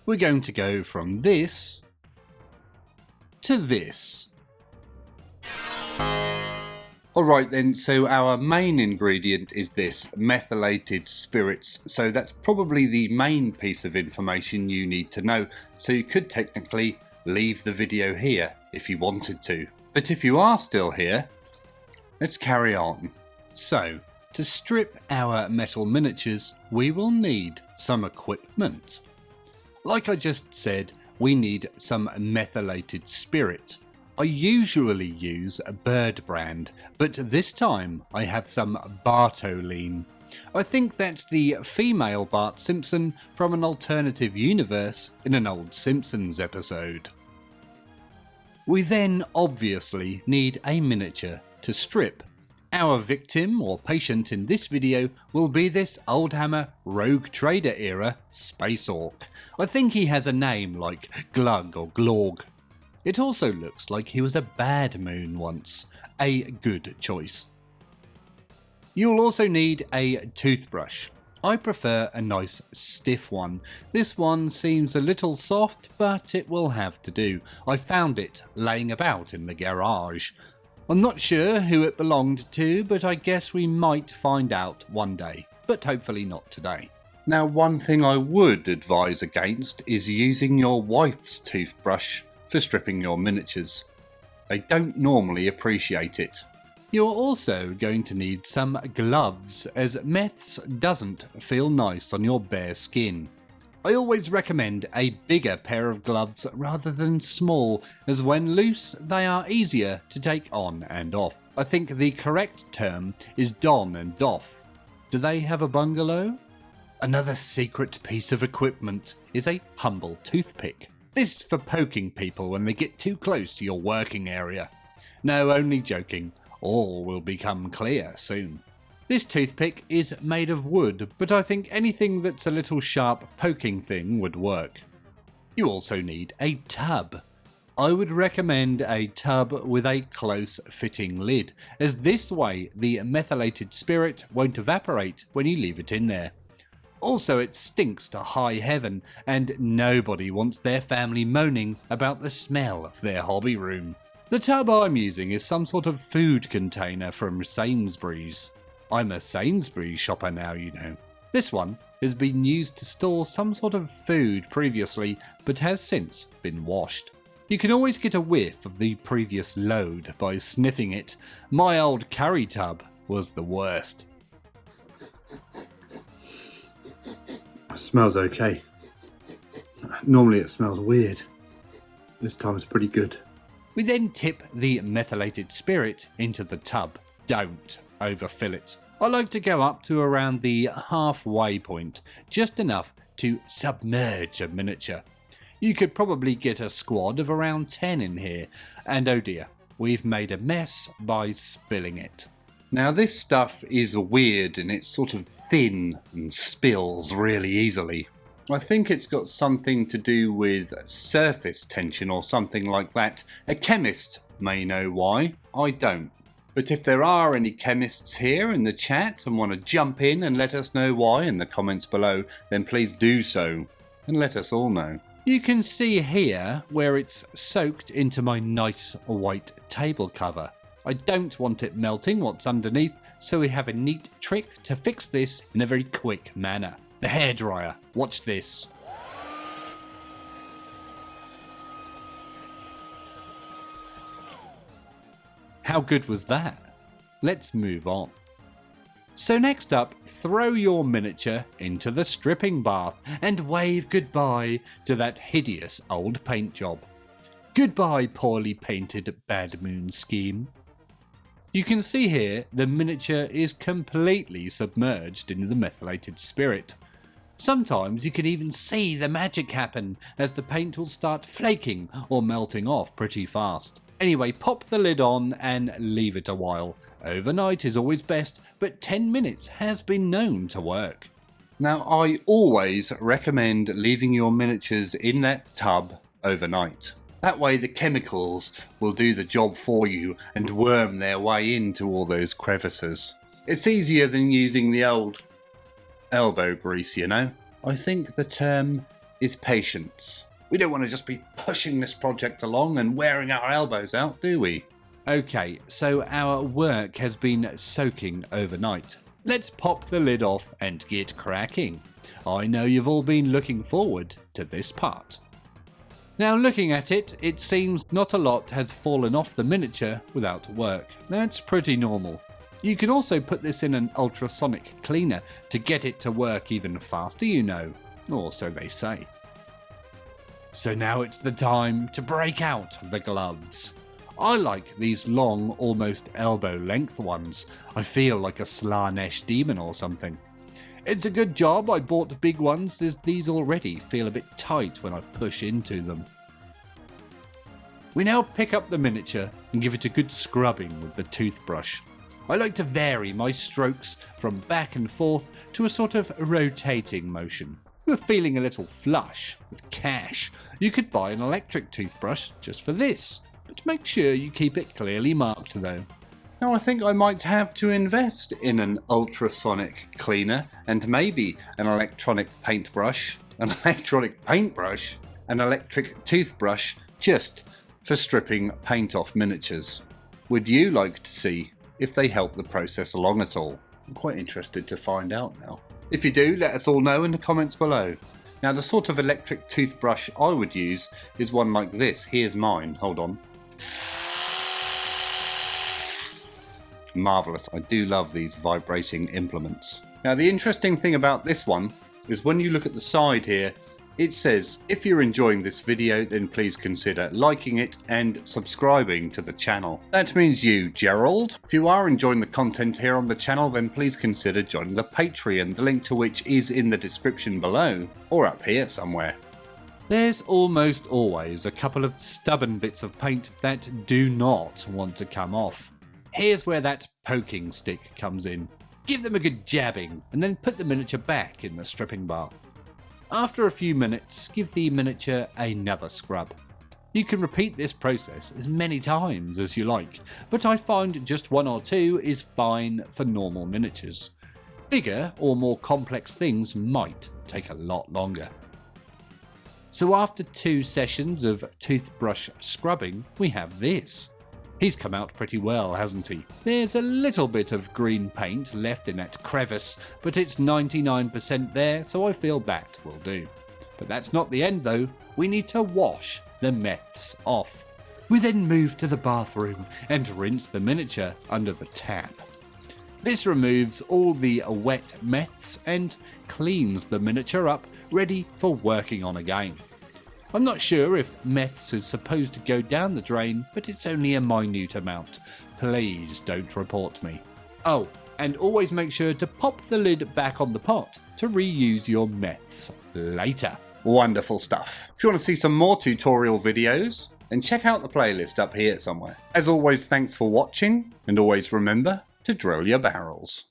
we're going to go from this to this. Alright then, so our main ingredient is this, methylated spirits, so that's probably the main piece of information you need to know, so you could technically leave the video here if you wanted to. But if you are still here, let's carry on. So, to strip our metal miniatures, we will need some equipment. Like I just said, we need some methylated spirit. I usually use a bird brand, but this time I have some Bartoline. I think that's the female Bart Simpson from an alternative universe in an old Simpsons episode. We then obviously need a miniature to strip. Our victim or patient in this video will be this Oldhammer Rogue Trader era Space Orc. I think he has a name like Glug or Glorg. It also looks like he was a bad moon once. A good choice. You'll also need a toothbrush. I prefer a nice stiff one. This one seems a little soft, but it will have to do. I found it laying about in the garage. I'm not sure who it belonged to, but I guess we might find out one day, but hopefully not today. Now, one thing I would advise against is using your wife's toothbrush for stripping your miniatures. They don't normally appreciate it. You're also going to need some gloves, as Meths doesn't feel nice on your bare skin. I always recommend a bigger pair of gloves rather than small, as when loose they are easier to take on and off. I think the correct term is don and doff. Do they have a bungalow? Another secret piece of equipment is a humble toothpick. This is for poking people when they get too close to your working area. No, only joking. All will become clear soon. This toothpick is made of wood, but I think anything that's a little sharp poking thing would work. You also need a tub. I would recommend a tub with a close fitting lid, as this way the methylated spirit won't evaporate when you leave it in there. Also, it stinks to high heaven, and nobody wants their family moaning about the smell of their hobby room. The tub I'm using is some sort of food container from Sainsbury's. I'm a Sainsbury's shopper now, you know. This one has been used to store some sort of food previously, but has since been washed. You can always get a whiff of the previous load by sniffing it. My old curry tub was the worst. Smells okay. Normally it smells weird. This time it's pretty good. We then tip the methylated spirit into the tub. Don't overfill it. I like to go up to around the halfway point, just enough to submerge a miniature. You could probably get a squad of around 10 in here, and oh dear, we've made a mess by spilling it. Now this stuff is weird and it's sort of thin and spills really easily. I think it's got something to do with surface tension or something like that. A chemist may know why, I don't. But if there are any chemists here in the chat and want to jump in and let us know why in the comments below, then please do so and let us all know. You can see here where it's soaked into my nice white table cover. I don't want it melting what's underneath, so we have a neat trick to fix this in a very quick manner. The hairdryer. Watch this. How good was that? Let's move on. So next up, throw your miniature into the stripping bath and wave goodbye to that hideous old paint job. Goodbye, poorly painted Bad Moon scheme. You can see here the miniature is completely submerged in the methylated spirit. Sometimes you can even see the magic happen as the paint will start flaking or melting off pretty fast. Anyway, pop the lid on and leave it a while. Overnight is always best, but 10 minutes has been known to work. Now I always recommend leaving your miniatures in that tub overnight. That way the chemicals will do the job for you and worm their way into all those crevices. It's easier than using the old elbow grease, you know. I think the term is patience. We don't want to just be pushing this project along and wearing our elbows out, do we? Okay, so our work has been soaking overnight. Let's pop the lid off and get cracking. I know you've all been looking forward to this part. Now looking at it, it seems not a lot has fallen off the miniature without work. That's pretty normal. You can also put this in an ultrasonic cleaner to get it to work even faster, you know, or so they say. So now it's the time to break out the gloves. I like these long, almost elbow-length ones. I feel like a Slanesh demon or something. It's a good job I bought big ones, as these already feel a bit tight when I push into them. We now pick up the miniature and give it a good scrubbing with the toothbrush. I like to vary my strokes from back and forth to a sort of rotating motion. If you're feeling a little flush with cash, you could buy an electric toothbrush just for this. But make sure you keep it clearly marked though. Now I think I might have to invest in an ultrasonic cleaner and maybe an electronic paintbrush, an electric toothbrush just for stripping paint off miniatures. Would you like to see if they help the process along at all? I'm quite interested to find out now. If you do, let us all know in the comments below. Now the sort of electric toothbrush I would use is one like this. Here's mine, hold on. Marvellous, I do love these vibrating implements. Now the interesting thing about this one is when you look at the side here, it says, if you're enjoying this video then please consider liking it and subscribing to the channel. That means you, Gerald. If you are enjoying the content here on the channel then please consider joining the Patreon, the link to which is in the description below, or up here somewhere. There's almost always a couple of stubborn bits of paint that do not want to come off. Here's where that poking stick comes in. Give them a good jabbing and then put the miniature back in the stripping bath. After a few minutes, give the miniature another scrub. You can repeat this process as many times as you like, but I find just 1 or 2 is fine for normal miniatures. Bigger or more complex things might take a lot longer. So after 2 sessions of toothbrush scrubbing, we have this. He's come out pretty well, hasn't he? There's a little bit of green paint left in that crevice, but it's 99% there, so I feel that will do. But that's not the end though, we need to wash the Meths off. We then move to the bathroom and rinse the miniature under the tap. This removes all the wet Meths and cleans the miniature up, ready for working on again. I'm not sure if Meths is supposed to go down the drain, but it's only a minute amount. Please don't report me. Oh, and always make sure to pop the lid back on the pot to reuse your Meths later. Wonderful stuff. If you want to see some more tutorial videos, then check out the playlist up here somewhere. As always, thanks for watching, and always remember to drill your barrels.